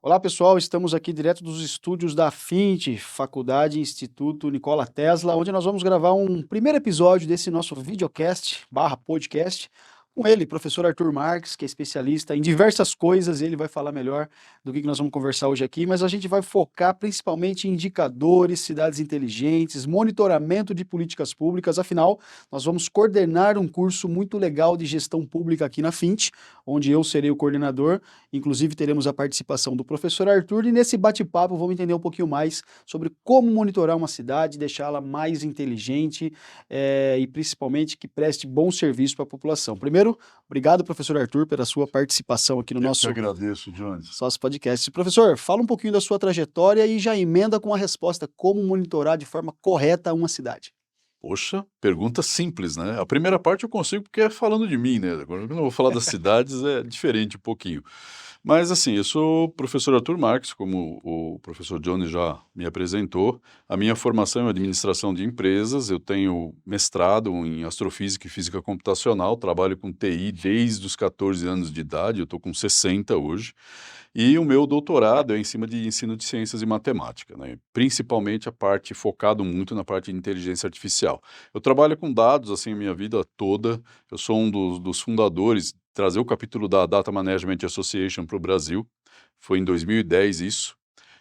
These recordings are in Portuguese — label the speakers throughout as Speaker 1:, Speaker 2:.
Speaker 1: Olá pessoal, estamos aqui direto dos estúdios da FINT, Faculdade Instituto Nikola Tesla, onde nós vamos gravar um primeiro episódio desse nosso videocast, barra podcast, com ele, professor Arthur Marques, que é especialista em diversas coisas, ele vai falar melhor do que nós vamos conversar hoje aqui, mas a gente vai focar principalmente em indicadores, cidades inteligentes, monitoramento de políticas públicas, afinal, nós vamos coordenar um curso muito legal de gestão pública aqui na FINT, onde eu serei o coordenador. Inclusive, teremos a participação do professor Arthur, e nesse bate-papo vamos entender um pouquinho mais sobre como monitorar uma cidade, deixá-la mais inteligente e principalmente que preste bom serviço para a população. Primeiro, obrigado, professor Arthur, pela sua participação aqui no
Speaker 2: Eu que
Speaker 1: nosso
Speaker 2: agradeço, Jones.
Speaker 1: podcast. Professor, fala um pouquinho da sua trajetória e já emenda com a resposta: como monitorar de forma correta uma cidade?
Speaker 2: Poxa, pergunta simples, né? A primeira parte eu consigo porque é falando de mim, né? Agora, quando eu vou falar das cidades, é diferente um pouquinho. Mas, assim, eu sou o professor Arthur Marques, como o professor Jones já me apresentou. A minha formação é administração de empresas, eu tenho mestrado em astrofísica e física computacional, trabalho com TI desde os 14 anos de idade, eu estou com 60 hoje. E o meu doutorado é em cima de ensino de ciências e matemática, né? Principalmente a parte focado muito na parte de inteligência artificial. Eu trabalho com dados assim a minha vida toda. Eu sou um dos fundadores, trazer o capítulo da Data Management Association para o Brasil. Foi em 2010 isso.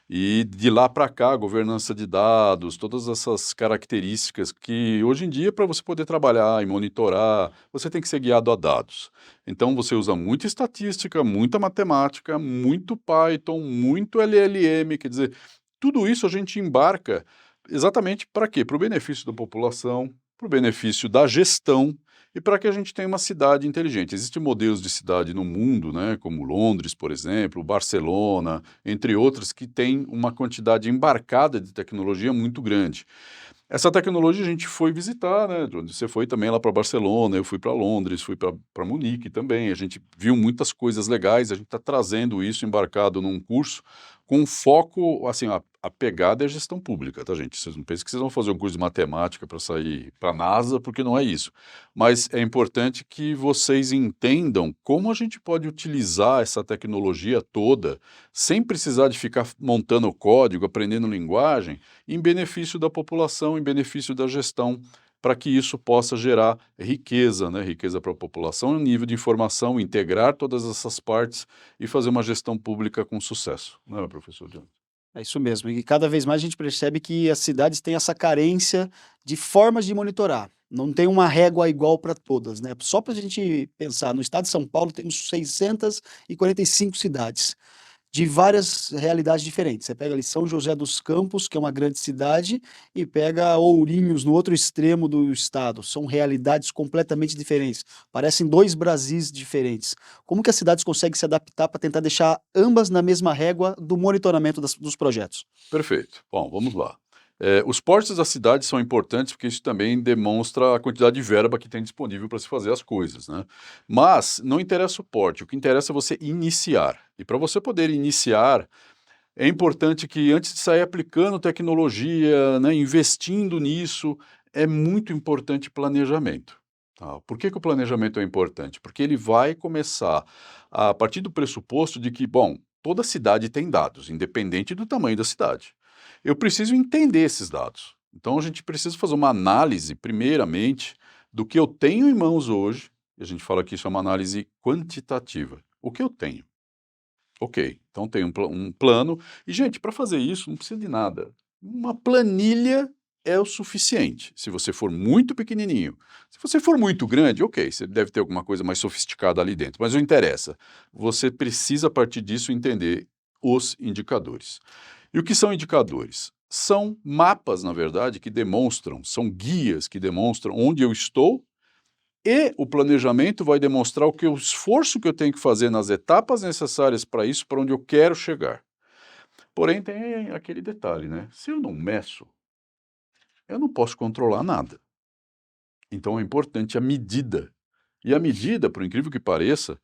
Speaker 2: E de lá para cá, governança de dados, todas essas características que hoje em dia, para você poder trabalhar e monitorar, você tem que ser guiado a dados. Então você usa muita estatística, muita matemática, muito Python, muito LLM, quer dizer, tudo isso a gente embarca exatamente para quê? Para o benefício da população, para o benefício da gestão e para que a gente tenha uma cidade inteligente. Existem modelos de cidade no mundo, né, como Londres, por exemplo, Barcelona, entre outras, que têm uma quantidade embarcada de tecnologia muito grande. Essa tecnologia a gente foi visitar, né, Johnny? Você foi também lá para Barcelona, eu fui para Londres, fui para Munique também, a gente viu muitas coisas legais, a gente está trazendo isso embarcado num curso com foco, assim, a pegada é gestão pública, tá, gente? Vocês não pensem que vocês vão fazer um curso de matemática para sair para a NASA, porque não é isso. Mas é importante que vocês entendam como a gente pode utilizar essa tecnologia toda sem precisar de ficar montando código, aprendendo linguagem, em benefício da população, em benefício da gestão, para que isso possa gerar riqueza, né? Riqueza para a população, um nível de informação, integrar todas essas partes e fazer uma gestão pública com sucesso, não é, professor John?
Speaker 1: É isso mesmo, e cada vez mais a gente percebe que as cidades têm essa carência de formas de monitorar. Não tem uma régua igual para todas, né? Só para a gente pensar, no estado de São Paulo temos 645 cidades, de várias realidades diferentes. Você pega ali São José dos Campos, que é uma grande cidade, e pega Ourinhos, no outro extremo do estado. São realidades completamente diferentes. Parecem dois Brasis diferentes. Como que as cidades conseguem se adaptar para tentar deixar ambas na mesma régua do monitoramento dos projetos?
Speaker 2: Perfeito. Bom, vamos lá. Os portes da cidade são importantes porque isso também demonstra a quantidade de verba que tem disponível para se fazer as coisas, né? Mas não interessa o porte, o que interessa é você iniciar. E para você poder iniciar, é importante que antes de sair aplicando tecnologia, né, investindo nisso, é muito importante planejamento. Tá? Por que o planejamento é importante? Porque ele vai começar a partir do pressuposto de que, bom, toda cidade tem dados, independente do tamanho da cidade. Eu preciso entender esses dados. Então a gente precisa fazer uma análise, primeiramente, do que eu tenho em mãos hoje, e a gente fala que isso é uma análise quantitativa. O que eu tenho? Ok, então tem um plano. E, gente, para fazer isso não precisa de nada. Uma planilha é o suficiente. Se você for muito pequenininho. Se você for muito grande, ok, você deve ter alguma coisa mais sofisticada ali dentro. Mas não interessa. Você precisa, a partir disso, entender os indicadores. E o que são indicadores? São mapas, na verdade, que demonstram, são guias que demonstram onde eu estou e o planejamento vai demonstrar o esforço que eu tenho que fazer nas etapas necessárias para isso, para onde eu quero chegar. Porém, tem aquele detalhe, né? Se eu não meço, eu não posso controlar nada. Então é importante a medida. E a medida, por incrível que pareça,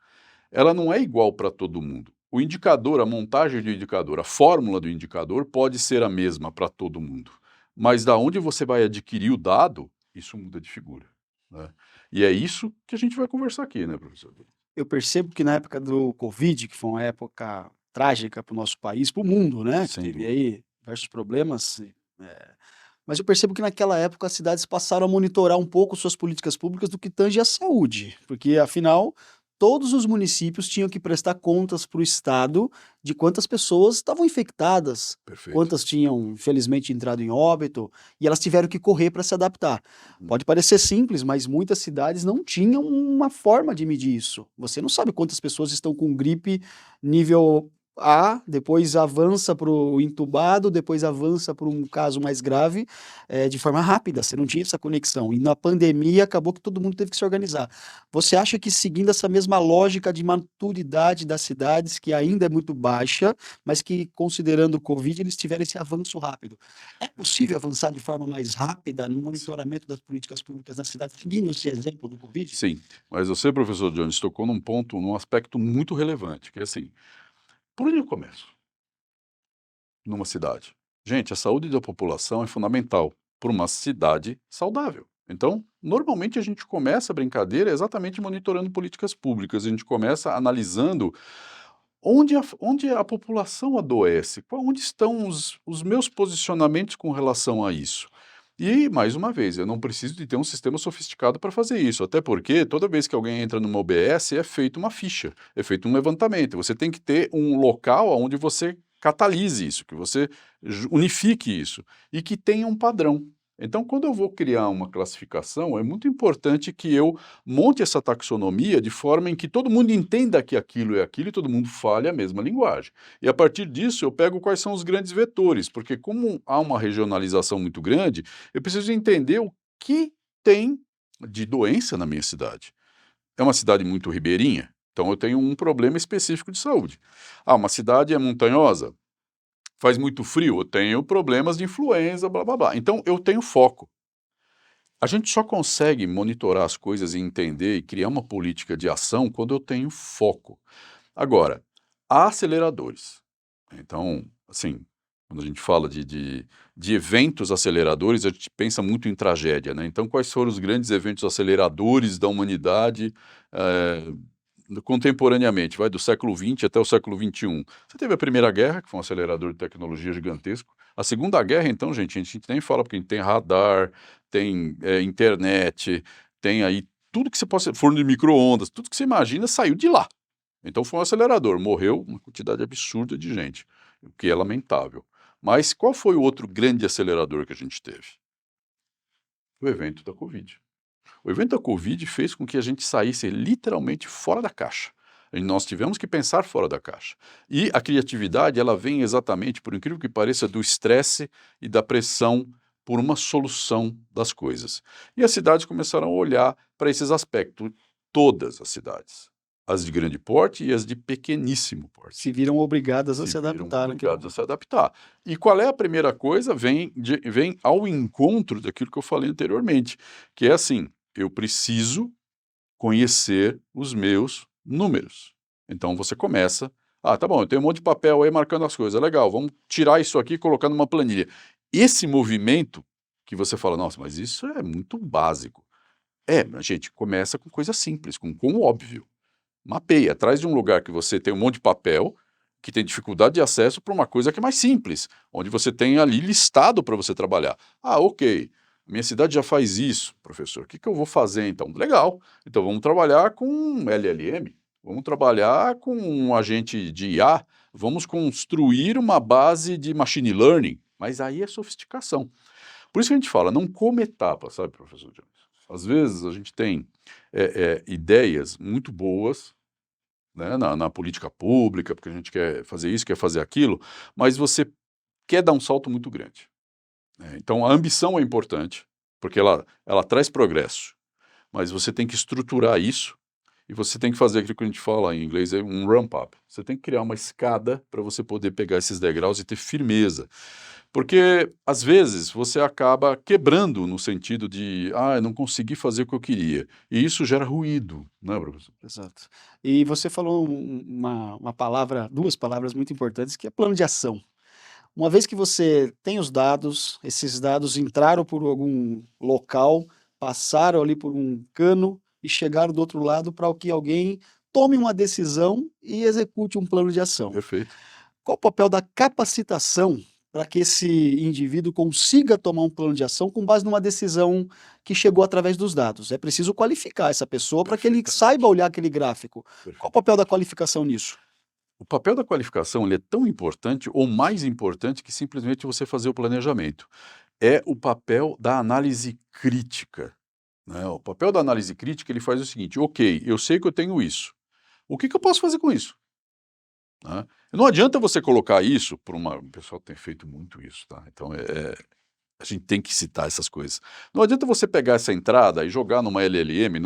Speaker 2: ela não é igual para todo mundo. O indicador, a montagem do indicador, a fórmula do indicador pode ser a mesma para todo mundo. Mas da onde você vai adquirir o dado, isso muda de figura, né? E é isso que a gente vai conversar aqui, né, professor?
Speaker 1: Eu percebo que na época do Covid, que foi uma época trágica para o nosso país, para o mundo, né? Que
Speaker 2: Sem
Speaker 1: teve
Speaker 2: dúvida.
Speaker 1: aí diversos problemas. Mas eu percebo que naquela época as cidades passaram a monitorar um pouco suas políticas públicas do que tange à saúde, porque afinal todos os municípios tinham que prestar contas para o Estado de quantas pessoas estavam infectadas,
Speaker 2: Perfeito.
Speaker 1: quantas tinham infelizmente entrado em óbito, e elas tiveram que correr para se adaptar.
Speaker 2: Uhum.
Speaker 1: Pode parecer simples, mas muitas cidades não tinham uma forma de medir isso. Você não sabe quantas pessoas estão com gripe nível A, depois avança para o entubado, depois avança para um caso mais grave, de forma rápida, você não tinha essa conexão. E na pandemia acabou que todo mundo teve que se organizar. Você acha que seguindo essa mesma lógica de maturidade das cidades, que ainda é muito baixa, mas que considerando o Covid, eles tiveram esse avanço rápido. É possível avançar de forma mais rápida no monitoramento das políticas públicas na cidade, seguindo esse exemplo do Covid?
Speaker 2: Sim, mas você, professor Jones, tocou num ponto, num aspecto muito relevante, que é assim, por onde eu começo numa cidade? Gente, a saúde da população é fundamental para uma cidade saudável. Então, normalmente a gente começa a brincadeira exatamente monitorando políticas públicas, a gente começa analisando onde a população adoece, onde estão os meus posicionamentos com relação a isso. E, mais uma vez, eu não preciso de ter um sistema sofisticado para fazer isso, até porque toda vez que alguém entra numa OBS é feita uma ficha, é feito um levantamento. Você tem que ter um local onde você catalise isso, que você unifique isso e que tenha um padrão. Então, quando eu vou criar uma classificação, é muito importante que eu monte essa taxonomia de forma em que todo mundo entenda que aquilo é aquilo e todo mundo fale a mesma linguagem. E a partir disso eu pego quais são os grandes vetores, porque como há uma regionalização muito grande, eu preciso entender o que tem de doença na minha cidade. É uma cidade muito ribeirinha, então eu tenho um problema específico de saúde. Ah, uma cidade é montanhosa, faz muito frio, eu tenho problemas de influenza, blá blá blá. Então eu tenho foco. A gente só consegue monitorar as coisas e entender e criar uma política de ação quando eu tenho foco. Agora, há aceleradores. Então, assim, quando a gente fala de eventos aceleradores, a gente pensa muito em tragédia, né? Então, quais foram os grandes eventos aceleradores da humanidade contemporaneamente? Vai do século XX até o século XXI. Você teve a Primeira Guerra, que foi um acelerador de tecnologia gigantesco. A Segunda Guerra, então, gente, a gente nem fala, porque a gente tem radar, tem internet, tem aí tudo que você possa, forno de micro-ondas, tudo que você imagina saiu de lá. Então foi um acelerador, morreu uma quantidade absurda de gente, o que é lamentável. Mas qual foi o outro grande acelerador que a gente teve? O evento da Covid. O evento da Covid fez com que a gente saísse literalmente fora da caixa. E nós tivemos que pensar fora da caixa. E a criatividade, ela vem exatamente, por incrível que pareça, do estresse e da pressão por uma solução das coisas. E as cidades começaram a olhar para esses aspectos, todas as cidades, as de grande porte e as de pequeníssimo porte.
Speaker 1: Se viram obrigadas a
Speaker 2: Se
Speaker 1: se
Speaker 2: viram
Speaker 1: adaptar naquele
Speaker 2: obrigados a se adaptar. E qual é a primeira coisa? Vem ao encontro daquilo que eu falei anteriormente, que é assim, eu preciso conhecer os meus números. Então você começa, tá bom, eu tenho um monte de papel aí marcando as coisas, legal, vamos tirar isso aqui e colocar numa planilha. Esse movimento que você fala, nossa, mas isso é muito básico. Mas, gente, começa com coisa simples, com o óbvio. Mapeia, atrás de um lugar que você tem um monte de papel, que tem dificuldade de acesso, para uma coisa que é mais simples, onde você tem ali listado para você trabalhar. Ok, minha cidade já faz isso, professor, o que eu vou fazer então? Legal, então vamos trabalhar com LLM, vamos trabalhar com um agente de IA, vamos construir uma base de machine learning, mas aí é sofisticação. Por isso que a gente fala, não come etapa, sabe, professor Jones? Às vezes a gente tem ideias muito boas, né, na política pública, porque a gente quer fazer isso, quer fazer aquilo, mas você quer dar um salto muito grande. Então a ambição é importante, porque ela traz progresso, mas você tem que estruturar isso e você tem que fazer aquilo que a gente fala em inglês, é um ramp-up. Você tem que criar uma escada para você poder pegar esses degraus e ter firmeza. Porque, às vezes, você acaba quebrando no sentido de, eu não consegui fazer o que eu queria. E isso gera ruído, né, professor?
Speaker 1: Exato. E você falou uma palavra, duas palavras muito importantes, que é plano de ação. Uma vez que você tem os dados, esses dados entraram por algum local, passaram ali por um cano e chegaram do outro lado para que alguém tome uma decisão e execute um plano de ação.
Speaker 2: Perfeito.
Speaker 1: Qual o papel da capacitação para que esse indivíduo consiga tomar um plano de ação com base numa decisão que chegou através dos dados? É preciso qualificar essa pessoa para que ele saiba olhar aquele gráfico. Qual o papel da qualificação nisso?
Speaker 2: O papel da qualificação ele é tão importante ou mais importante que simplesmente você fazer o planejamento. É o papel da análise crítica, né? O papel da análise crítica ele faz o seguinte: ok, eu sei que eu tenho isso. O que eu posso fazer com isso? Né? Não adianta você colocar isso para uma. O pessoal tem feito muito isso, tá? Então a gente tem que citar essas coisas. Não adianta você pegar essa entrada e jogar numa LLM,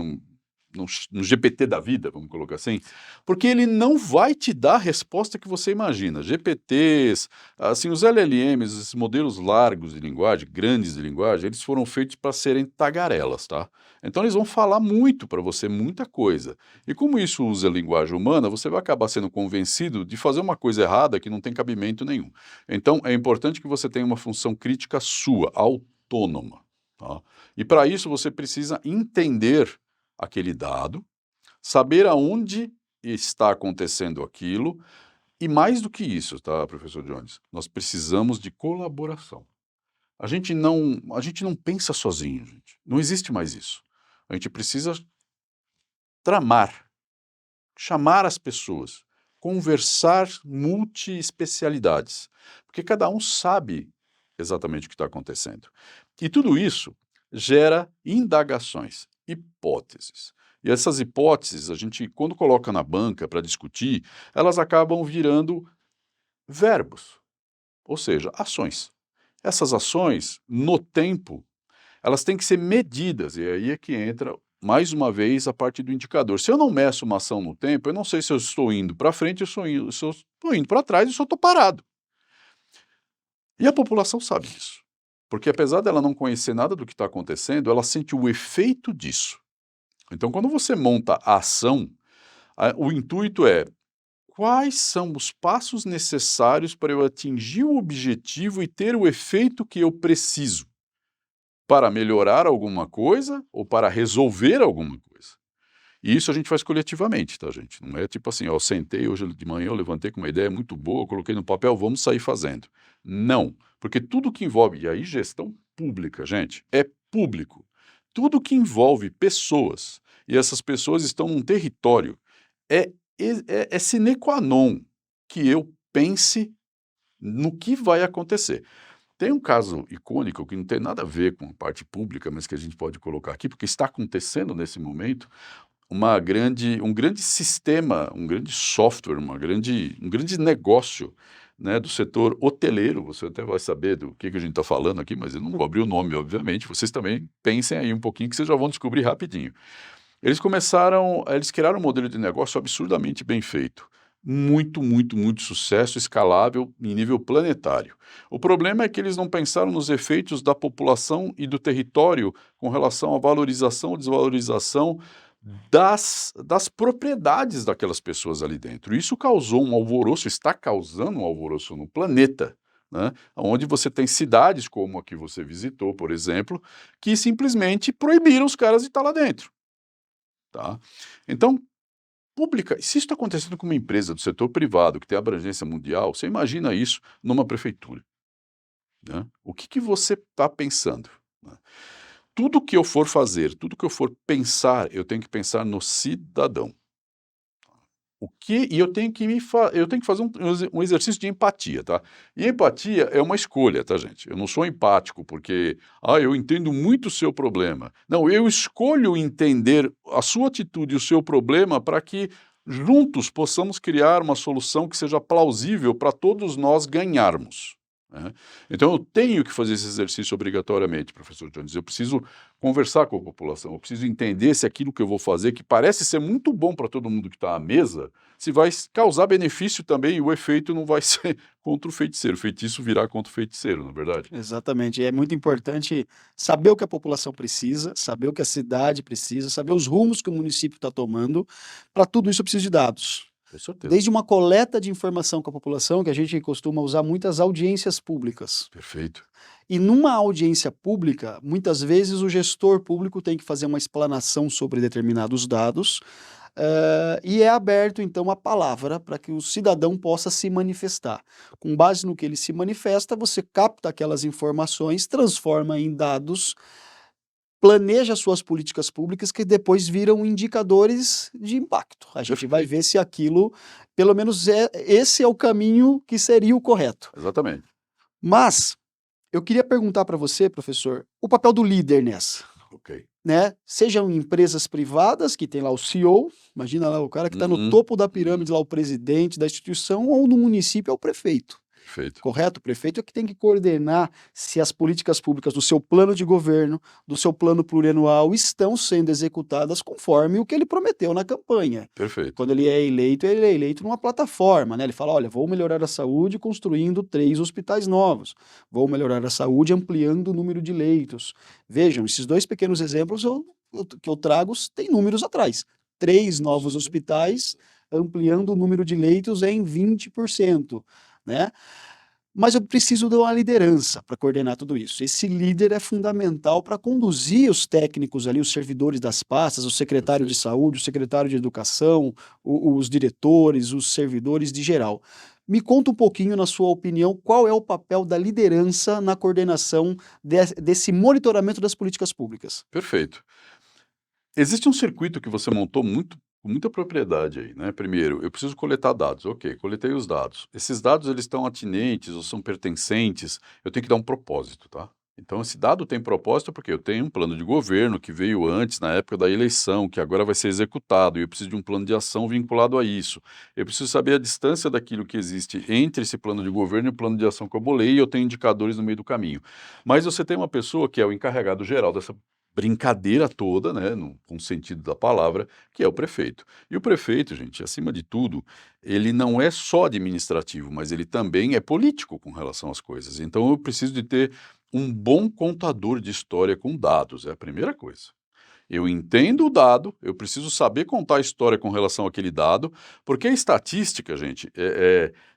Speaker 2: no GPT da vida, vamos colocar assim, porque ele não vai te dar a resposta que você imagina. GPTs, assim, os LLMs, esses modelos largos de linguagem, grandes de linguagem, eles foram feitos para serem tagarelas, tá? Então eles vão falar muito para você, muita coisa. E como isso usa a linguagem humana, você vai acabar sendo convencido de fazer uma coisa errada que não tem cabimento nenhum. Então é importante que você tenha uma função crítica sua, autônoma, tá? E para isso você precisa entender aquele dado, saber aonde está acontecendo aquilo, e mais do que isso, tá, professor Jones? Nós precisamos de colaboração. A gente não pensa sozinho, gente. Não existe mais isso. A gente precisa tramar, chamar as pessoas, conversar multi-especialidades, porque cada um sabe exatamente o que está acontecendo. E tudo isso gera indagações, hipóteses. E essas hipóteses, a gente, quando coloca na banca para discutir, elas acabam virando verbos, ou seja, ações. Essas ações, no tempo, elas têm que ser medidas, e aí é que entra, mais uma vez, a parte do indicador. Se eu não meço uma ação no tempo, eu não sei se eu estou indo para frente, se eu estou indo para trás, ou se eu estou parado. E a população sabe disso. Porque apesar dela não conhecer nada do que está acontecendo, ela sente o efeito disso. Então, quando você monta a ação, o intuito é: quais são os passos necessários para eu atingir o objetivo e ter o efeito que eu preciso para melhorar alguma coisa ou para resolver alguma coisa? E isso a gente faz coletivamente, tá, gente? Não é tipo assim, ó, eu sentei hoje de manhã, eu levantei com uma ideia muito boa, coloquei no papel, vamos sair fazendo. Não, porque tudo que envolve, e aí gestão pública, gente, é público. Tudo que envolve pessoas, e essas pessoas estão num território, é sine qua non que eu pense no que vai acontecer. Tem um caso icônico que não tem nada a ver com a parte pública, mas que a gente pode colocar aqui, porque está acontecendo nesse momento, um grande sistema, um grande software, um grande negócio, né, do setor hoteleiro. Você até vai saber do que a gente está falando aqui, mas eu não vou abrir o nome, obviamente. Vocês também pensem aí um pouquinho que vocês já vão descobrir rapidinho. Eles criaram um modelo de negócio absurdamente bem feito. Muito, muito, muito sucesso, escalável em nível planetário. O problema é que eles não pensaram nos efeitos da população e do território com relação à valorização ou desvalorização das propriedades daquelas pessoas ali dentro. Isso causou um alvoroço, está causando um alvoroço no planeta, né? Onde você tem cidades como a que você visitou, por exemplo, que simplesmente proibiram os caras de estar lá dentro. Tá? Então, se isso está acontecendo com uma empresa do setor privado que tem abrangência mundial, você imagina isso numa prefeitura, né? O que você está pensando, né? Tudo que eu for fazer, tudo que eu for pensar, eu tenho que pensar no cidadão. E eu tenho que fazer um exercício de empatia, tá? E empatia é uma escolha, tá, gente? Eu não sou empático porque, eu entendo muito o seu problema. Não, eu escolho entender a sua atitude e o seu problema para que juntos possamos criar uma solução que seja plausível para todos nós ganharmos, né? Então eu tenho que fazer esse exercício obrigatoriamente, professor Jones. Eu preciso conversar com a população, eu preciso entender se aquilo que eu vou fazer, que parece ser muito bom para todo mundo que está à mesa, se vai causar benefício também, e o efeito não vai ser contra o feiticeiro. O feitiço virá contra o feiticeiro, na é verdade?
Speaker 1: Exatamente. É muito importante saber o que a população precisa, saber o que a cidade precisa, saber os rumos que o município está tomando. Para tudo isso, eu preciso de dados.
Speaker 2: Com certeza.
Speaker 1: Desde uma coleta de informação com a população, que a gente costuma usar muitas audiências públicas.
Speaker 2: Perfeito.
Speaker 1: E numa audiência pública, muitas vezes o gestor público tem que fazer uma explanação sobre determinados dados. e é aberto então a palavra para que o cidadão possa se manifestar. Com base no que ele se manifesta, você capta aquelas informações, transforma em dados, planeja suas políticas públicas que depois viram indicadores de impacto. A gente vai
Speaker 2: Perfeito.
Speaker 1: ver se aquilo, pelo menos esse é o caminho que seria o correto.
Speaker 2: Exatamente.
Speaker 1: Mas eu queria perguntar para você, professor, o papel do líder nessa,
Speaker 2: Ok.
Speaker 1: né? Sejam empresas privadas, que tem lá o CEO, imagina lá o cara que está no
Speaker 2: Uhum.
Speaker 1: topo da pirâmide, lá o presidente da instituição, ou no município é o prefeito.
Speaker 2: Perfeito.
Speaker 1: Correto? O prefeito é que tem que coordenar se as políticas públicas do seu plano de governo, do seu plano plurianual, estão sendo executadas conforme o que ele prometeu na campanha.
Speaker 2: Perfeito.
Speaker 1: Quando ele é eleito numa plataforma, né? Ele fala: olha, vou melhorar a saúde construindo 3 hospitais novos, vou melhorar a saúde ampliando o número de leitos. Vejam, esses 2 pequenos exemplos que eu trago têm números atrás. 3 novos hospitais ampliando o número de leitos em 20%, né? Mas eu preciso de uma liderança para coordenar tudo isso. Esse líder é fundamental para conduzir os técnicos ali, os servidores das pastas, o secretário de
Speaker 2: Perfeito.
Speaker 1: saúde, o secretário de educação, os diretores, os servidores de geral. Me conta um pouquinho, na sua opinião, qual é o papel da liderança na coordenação desse monitoramento das políticas públicas?
Speaker 2: Perfeito. Existe um circuito que você montou com muita propriedade aí, né? Primeiro, eu preciso coletar dados. Ok, coletei os dados. Esses dados, eles estão atinentes ou são pertencentes, eu tenho que dar um propósito, tá? Então, esse dado tem propósito porque eu tenho um plano de governo que veio antes, na época da eleição, que agora vai ser executado, e eu preciso de um plano de ação vinculado a isso. Eu preciso saber a distância daquilo que existe entre esse plano de governo e o plano de ação que eu bolei, e eu tenho indicadores no meio do caminho. Mas você tem uma pessoa que é o encarregado geral dessa brincadeira toda, né, com o sentido da palavra, que é o prefeito. E o prefeito, gente, acima de tudo, ele não é só administrativo, mas ele também é político com relação às coisas. Então eu preciso de ter um bom contador de história com dados, é a primeira coisa. Eu entendo o dado, eu preciso saber contar a história com relação àquele dado, porque a estatística, gente,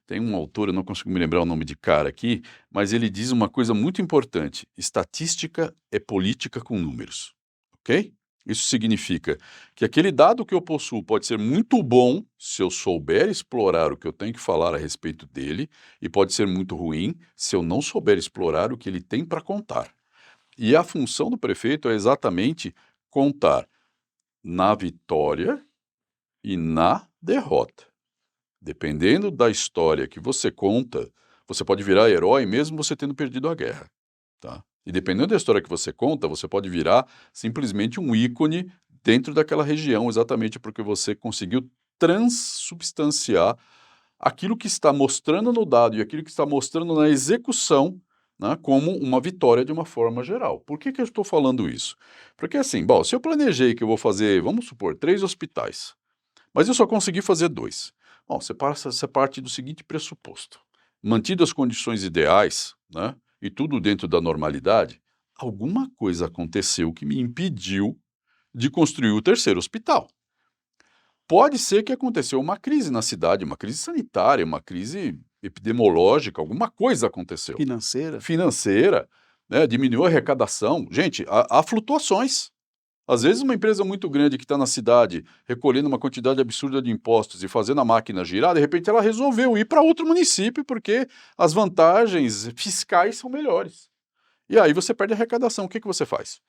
Speaker 2: tem um autor, eu não consigo me lembrar o nome de cara aqui, mas ele diz uma coisa muito importante: estatística é política com números, ok? Isso significa que aquele dado que eu possuo pode ser muito bom se eu souber explorar o que eu tenho que falar a respeito dele, e pode ser muito ruim se eu não souber explorar o que ele tem para contar. E a função do prefeito é exatamente contar na vitória e na derrota. Dependendo da história que você conta, você pode virar herói mesmo você tendo perdido a guerra, tá? E dependendo da história que você conta, você pode virar simplesmente um ícone dentro daquela região, exatamente porque você conseguiu transubstanciar aquilo que está mostrando no dado e aquilo que está mostrando na execução, né, como uma vitória de uma forma geral. Por que eu estou falando isso? Porque assim, bom, se eu planejei que eu vou fazer, vamos supor, 3 hospitais, mas eu só consegui fazer 2. Bom, você parte do seguinte pressuposto: mantidas as condições ideais, né, e tudo dentro da normalidade, alguma coisa aconteceu que me impediu de construir o terceiro hospital. Pode ser que aconteceu uma crise na cidade, uma crise sanitária, uma crise epidemiológica, alguma coisa aconteceu.
Speaker 1: Financeira?
Speaker 2: Financeira, né, diminuiu a arrecadação. Gente, há flutuações. Às vezes uma empresa muito grande que está na cidade recolhendo uma quantidade absurda de impostos e fazendo a máquina girar, de repente ela resolveu ir para outro município porque as vantagens fiscais são melhores. E aí você perde a arrecadação. O que você faz?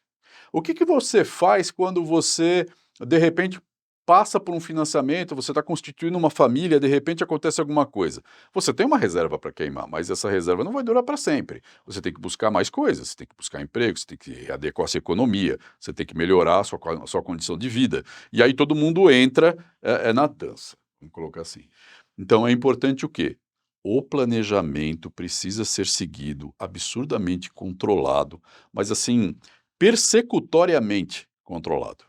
Speaker 2: O que você faz quando você, de repente, passa por um financiamento, você está constituindo uma família, de repente acontece alguma coisa? Você tem uma reserva para queimar, mas essa reserva não vai durar para sempre. Você tem que buscar mais coisas, você tem que buscar emprego, você tem que adequar a sua economia, você tem que melhorar a sua condição de vida. E aí todo mundo entra na dança, vamos colocar assim. Então é importante o quê? O planejamento precisa ser seguido, absurdamente controlado, mas assim, persecutoriamente controlado.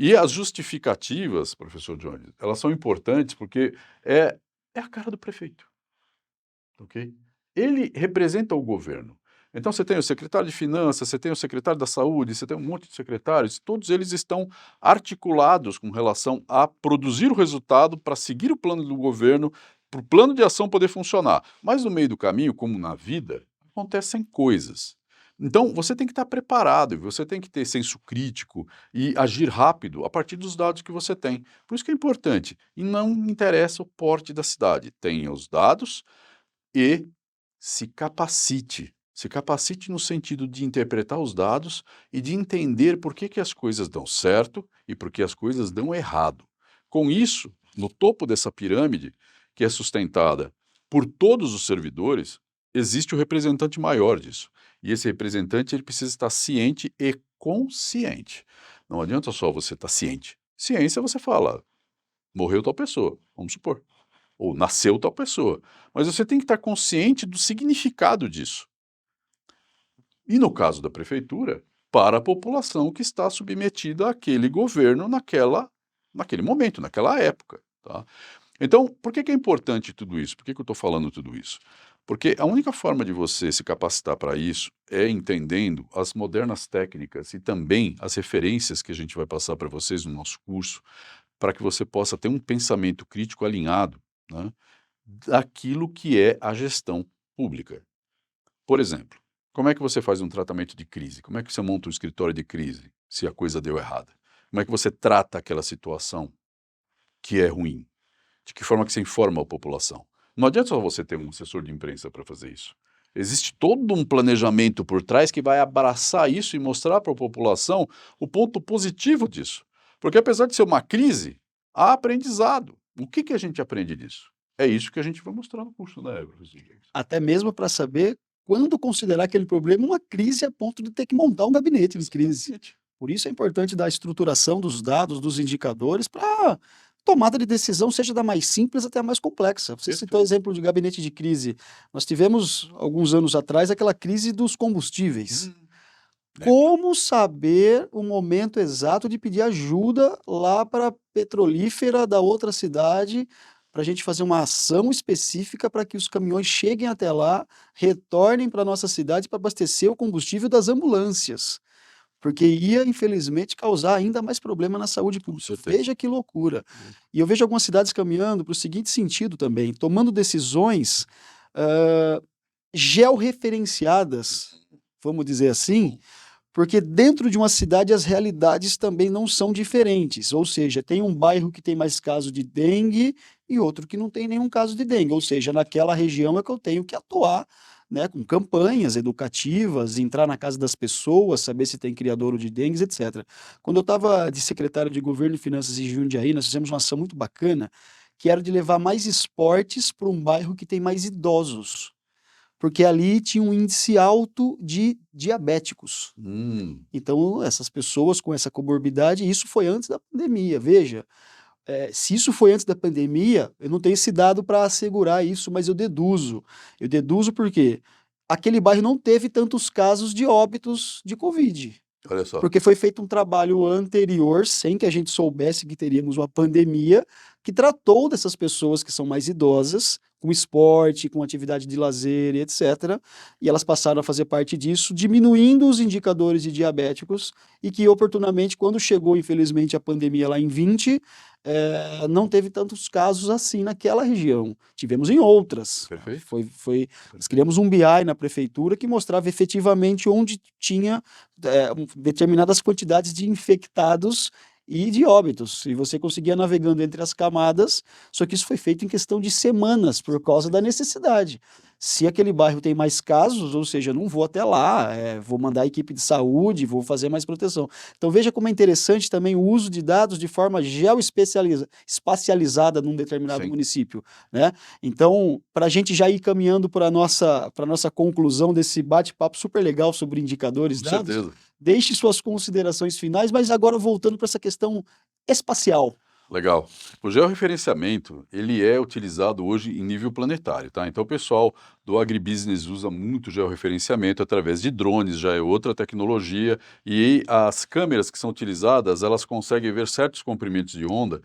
Speaker 2: E as justificativas, professor Jones, elas são importantes porque é a cara do prefeito, ok? Ele representa o governo. Então você tem o secretário de finanças, você tem o secretário da saúde, você tem um monte de secretários, todos eles estão articulados com relação a produzir o resultado para seguir o plano do governo, para o plano de ação poder funcionar. Mas no meio do caminho, como na vida, acontecem coisas. Então, você tem que estar preparado, você tem que ter senso crítico e agir rápido a partir dos dados que você tem. Por isso que é importante, e não interessa o porte da cidade, tenha os dados e se capacite. Se capacite no sentido de interpretar os dados e de entender por que as coisas dão certo e por que as coisas dão errado. Com isso, no topo dessa pirâmide, que é sustentada por todos os servidores, existe o representante maior disso. E esse representante ele precisa estar ciente e consciente. Não adianta só você estar ciente. Ciência você fala, morreu tal pessoa, vamos supor, ou nasceu tal pessoa. Mas você tem que estar consciente do significado disso. E no caso da prefeitura, para a população que está submetida àquele governo naquele momento, naquela época. Tá? Então, por que é importante tudo isso? Por que eu estou falando tudo isso? Porque a única forma de você se capacitar para isso é entendendo as modernas técnicas e também as referências que a gente vai passar para vocês no nosso curso, para que você possa ter um pensamento crítico alinhado, né, daquilo que é a gestão pública. Por exemplo, como é que você faz um tratamento de crise? Como é que você monta um escritório de crise se a coisa deu errada? Como é que você trata aquela situação que é ruim? De que forma que você informa a população? Não adianta só você ter um assessor de imprensa para fazer isso. Existe todo um planejamento por trás que vai abraçar isso e mostrar para a população o ponto positivo disso. Porque apesar de ser uma crise, há aprendizado. O que a gente aprende disso? É isso que a gente vai mostrar no curso, né, professor James?
Speaker 1: Até mesmo para saber quando considerar aquele problema uma crise a ponto de ter que montar um gabinete de crise.
Speaker 2: Exatamente.
Speaker 1: Por isso é importante dar a estruturação dos dados, dos indicadores, para tomada de decisão seja da mais simples até a mais complexa. Você citou o exemplo de gabinete de crise. Nós tivemos, alguns anos atrás, aquela crise dos combustíveis.
Speaker 2: Lembro.
Speaker 1: Como saber o momento exato de pedir ajuda lá para a petrolífera da outra cidade, para a gente fazer uma ação específica para que os caminhões cheguem até lá, retornem para a nossa cidade para abastecer o combustível das ambulâncias, porque ia, infelizmente, causar ainda mais problema na saúde
Speaker 2: Com
Speaker 1: pública.
Speaker 2: certeza.
Speaker 1: Veja que loucura. E eu vejo algumas cidades caminhando para o seguinte sentido também, tomando decisões ah, georreferenciadas, vamos dizer assim, porque dentro de uma cidade as realidades também não são diferentes, ou seja, tem um bairro que tem mais caso de dengue e outro que não tem nenhum caso de dengue, ou seja, naquela região é que eu tenho que atuar, né, com campanhas educativas, entrar na casa das pessoas, saber se tem criadouro de dengue, etc. Quando eu estava de secretário de Governo e Finanças em Jundiaí, nós fizemos uma ação muito bacana, que era de levar mais esportes para um bairro que tem mais idosos, porque ali tinha um índice alto de diabéticos. Então, essas pessoas com essa comorbidade, isso foi antes da pandemia. Veja, se isso foi antes da pandemia, eu não tenho esse dado para assegurar isso, mas eu deduzo. Eu deduzo porque aquele bairro não teve tantos casos de óbitos de Covid.
Speaker 2: Olha só.
Speaker 1: Porque foi feito um trabalho anterior, sem que a gente soubesse que teríamos uma pandemia, que tratou dessas pessoas que são mais idosas, com esporte, com atividade de lazer e etc. E elas passaram a fazer parte disso, diminuindo os indicadores de diabéticos, e que oportunamente, quando chegou, infelizmente, a pandemia lá em 20, não teve tantos casos assim naquela região. Tivemos em outras.
Speaker 2: Perfeito.
Speaker 1: Nós criamos um BI na prefeitura que mostrava efetivamente onde tinha determinadas quantidades de infectados e de óbitos, e você conseguia navegando entre as camadas, só que isso foi feito em questão de semanas, por causa da necessidade. Se aquele bairro tem mais casos, ou seja, não vou até lá, vou mandar a equipe de saúde, vou fazer mais proteção. Então veja como é interessante também o uso de dados de forma espacializada num determinado
Speaker 2: Sim.
Speaker 1: município, né? Então, para a gente já ir caminhando para a nossa conclusão desse bate-papo super legal sobre indicadores,
Speaker 2: Com
Speaker 1: dados,
Speaker 2: certeza.
Speaker 1: deixe suas considerações finais, mas agora voltando para essa questão espacial.
Speaker 2: Legal. O georreferenciamento, ele é utilizado hoje em nível planetário, tá? Então o pessoal do agribusiness usa muito georreferenciamento através de drones, já é outra tecnologia, e as câmeras que são utilizadas, elas conseguem ver certos comprimentos de onda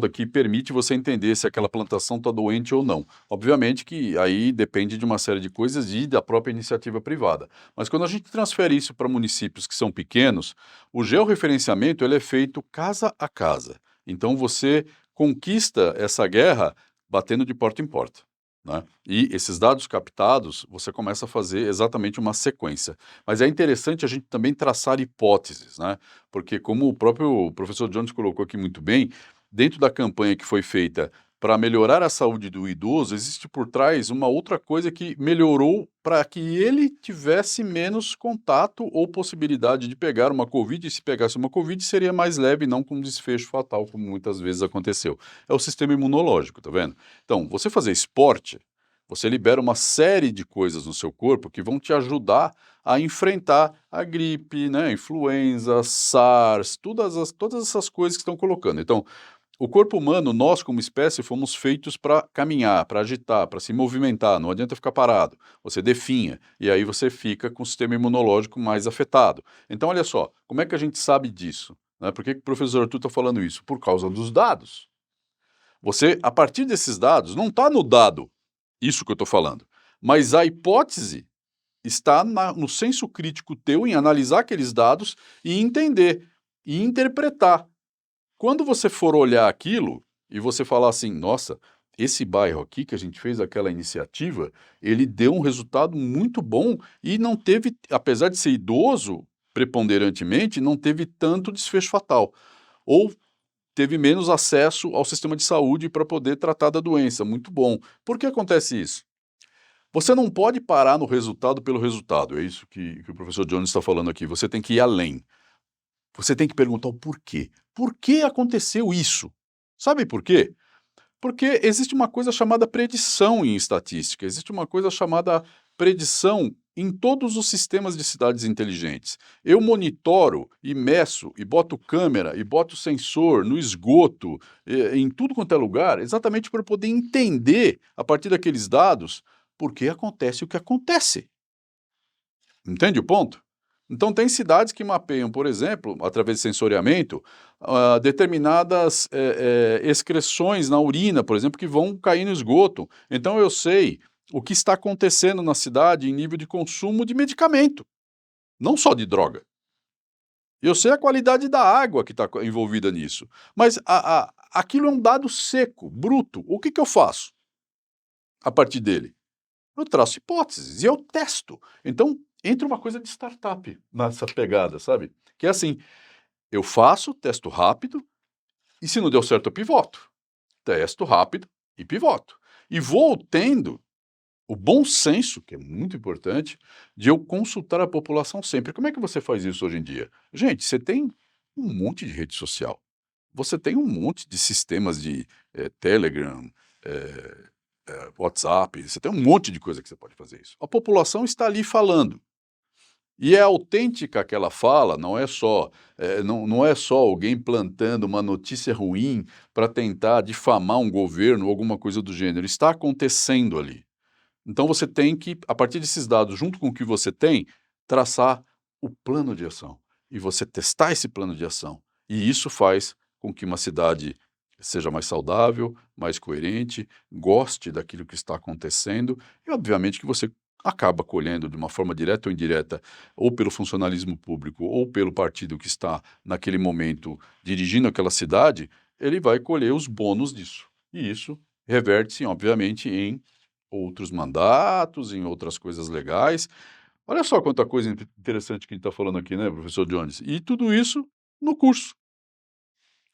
Speaker 2: que permite você entender se aquela plantação está doente ou não. Obviamente que aí depende de uma série de coisas e da própria iniciativa privada. Mas quando a gente transfere isso para municípios que são pequenos, o georreferenciamento ele é feito casa a casa. Então você conquista essa guerra batendo de porta em porta. né? E esses dados captados, você começa a fazer exatamente uma sequência. Mas é interessante a gente também traçar hipóteses, né? Porque como o próprio professor Jones colocou aqui muito bem, dentro da campanha que foi feita para melhorar a saúde do idoso, existe por trás uma outra coisa que melhorou para que ele tivesse menos contato ou possibilidade de pegar uma Covid, e se pegasse uma Covid seria mais leve, não com um desfecho fatal, como muitas vezes aconteceu. É o sistema imunológico, tá vendo? Então, você fazer esporte, você libera uma série de coisas no seu corpo que vão te ajudar a enfrentar a gripe, né, influenza, SARS, todas essas coisas que estão colocando. Então, o corpo humano, nós como espécie, fomos feitos para caminhar, para agitar, para se movimentar, não adianta ficar parado. Você definha, e aí você fica com o sistema imunológico mais afetado. Então, olha só, como é que a gente sabe disso? Né? Por que o professor Arthur está falando isso? Por causa dos dados. Você, a partir desses dados, não está no dado isso que eu estou falando, mas a hipótese está no senso crítico teu em analisar aqueles dados e entender e interpretar. Quando você for olhar aquilo e você falar assim, nossa, esse bairro aqui que a gente fez aquela iniciativa, ele deu um resultado muito bom e não teve, apesar de ser idoso, preponderantemente, não teve tanto desfecho fatal. Ou teve menos acesso ao sistema de saúde para poder tratar da doença. Muito bom. Por que acontece isso? Você não pode parar no resultado pelo resultado. É isso que o professor Jones está falando aqui. Você tem que ir além. Você tem que perguntar o porquê. Por que aconteceu isso? Sabe por quê? Porque existe uma coisa chamada predição em estatística, existe uma coisa chamada predição em todos os sistemas de cidades inteligentes. Eu monitoro e meço e boto câmera e boto sensor no esgoto, em tudo quanto é lugar, exatamente para poder entender, a partir daqueles dados, por que acontece o que acontece. Entende o ponto? Então, tem cidades que mapeiam, por exemplo, através de sensoriamento, determinadas excreções na urina, por exemplo, que vão cair no esgoto. Então, eu sei o que está acontecendo na cidade em nível de consumo de medicamento, não só de droga. Eu sei a qualidade da água que está envolvida nisso. Mas aquilo é um dado seco, bruto. O que eu faço a partir dele? Eu traço hipóteses e eu testo. Então, entra uma coisa de startup nessa pegada, sabe? Que é assim, eu faço, testo rápido, e se não deu certo, eu pivoto. Testo rápido e pivoto. E vou tendo o bom senso, que é muito importante, de eu consultar a população sempre. Como é que você faz isso hoje em dia? Gente, você tem um monte de rede social. Você tem um monte de sistemas de Telegram, WhatsApp, você tem um monte de coisa que você pode fazer isso. A população está ali falando. E é autêntica aquela fala, não é só alguém plantando uma notícia ruim para tentar difamar um governo ou alguma coisa do gênero. Está acontecendo ali. Então você tem que, a partir desses dados, junto com o que você tem, traçar o plano de ação. E você testar esse plano de ação. E isso faz com que uma cidade seja mais saudável, mais coerente, goste daquilo que está acontecendo e, obviamente, que você acaba colhendo de uma forma direta ou indireta, ou pelo funcionalismo público, ou pelo partido que está naquele momento dirigindo aquela cidade, ele vai colher os bônus disso. E isso reverte-se, obviamente, em outros mandatos, em outras coisas legais. Olha só quanta coisa interessante que a gente está falando aqui, né, professor Jones? E tudo isso no curso.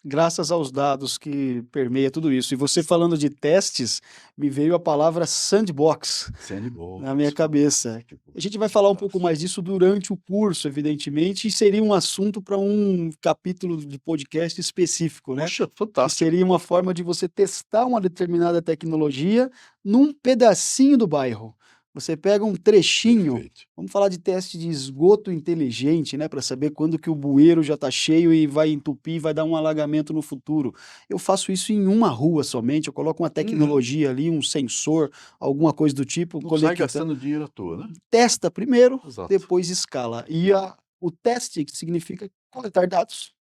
Speaker 1: Graças aos dados que permeia tudo isso. E você falando de testes, me veio a palavra sandbox na minha
Speaker 2: Sandbox.
Speaker 1: cabeça. A gente vai falar um pouco mais disso durante o curso, evidentemente, e seria um assunto para um capítulo de podcast específico, né?
Speaker 2: Poxa,
Speaker 1: Que
Speaker 2: fantástico.
Speaker 1: seria uma forma de você testar uma determinada tecnologia num pedacinho do bairro. Você pega um trechinho,
Speaker 2: Perfeito.
Speaker 1: vamos falar de teste de esgoto inteligente, né, para saber quando que o bueiro já está cheio e vai entupir, vai dar um alagamento no futuro. Eu faço isso em uma rua somente, eu coloco uma
Speaker 2: Uhum.
Speaker 1: tecnologia ali, um sensor, alguma coisa do tipo,
Speaker 2: Não sai
Speaker 1: conecta,
Speaker 2: gastando dinheiro à toa, né?
Speaker 1: testa primeiro,
Speaker 2: Exato.
Speaker 1: depois escala. E o teste que significa coletar dados,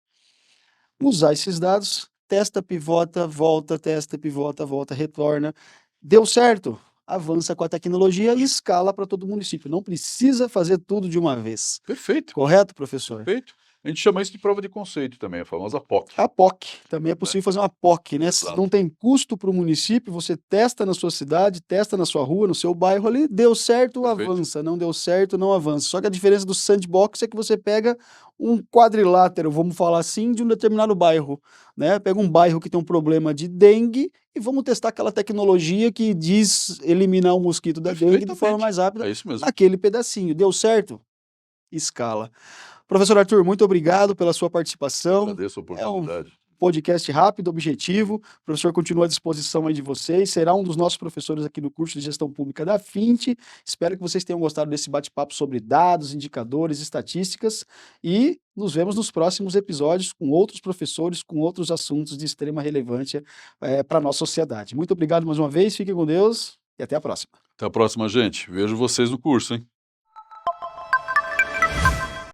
Speaker 1: usar esses dados, testa, pivota, volta, retorna. Deu certo? Avança com a tecnologia e escala para todo o município. Não precisa fazer tudo de uma vez.
Speaker 2: Perfeito,
Speaker 1: Correto, professor?
Speaker 2: perfeito. A gente chama isso de prova de conceito também, a famosa POC.
Speaker 1: A POC, também é possível fazer uma POC, né? Se
Speaker 2: Exato.
Speaker 1: não tem custo para o município, você testa na sua cidade, testa na sua rua, no seu bairro ali, deu certo,
Speaker 2: Perfeito.
Speaker 1: avança, não deu certo, não avança. Só que a diferença do sandbox é que você pega um quadrilátero, vamos falar assim, de um determinado bairro, né? Pega um bairro que tem um problema de dengue e vamos testar aquela tecnologia que diz eliminar o mosquito da dengue de forma
Speaker 2: Perfeitamente.
Speaker 1: mais rápida
Speaker 2: É isso mesmo.
Speaker 1: naquele pedacinho. Deu certo? Escala. Professor Arthur, muito obrigado pela sua
Speaker 2: Eu
Speaker 1: participação.
Speaker 2: agradeço a
Speaker 1: É um
Speaker 2: oportunidade.
Speaker 1: podcast rápido, objetivo. O professor continua à disposição aí de vocês. Será um dos nossos professores aqui do curso de Gestão Pública da FINT. Espero que vocês tenham gostado desse bate-papo sobre dados, indicadores, estatísticas e nos vemos nos próximos episódios com outros professores, com outros assuntos de extrema relevância para a nossa sociedade. Muito obrigado mais uma vez, fiquem com Deus e até a próxima.
Speaker 2: Até a próxima, gente. Vejo vocês no curso, hein?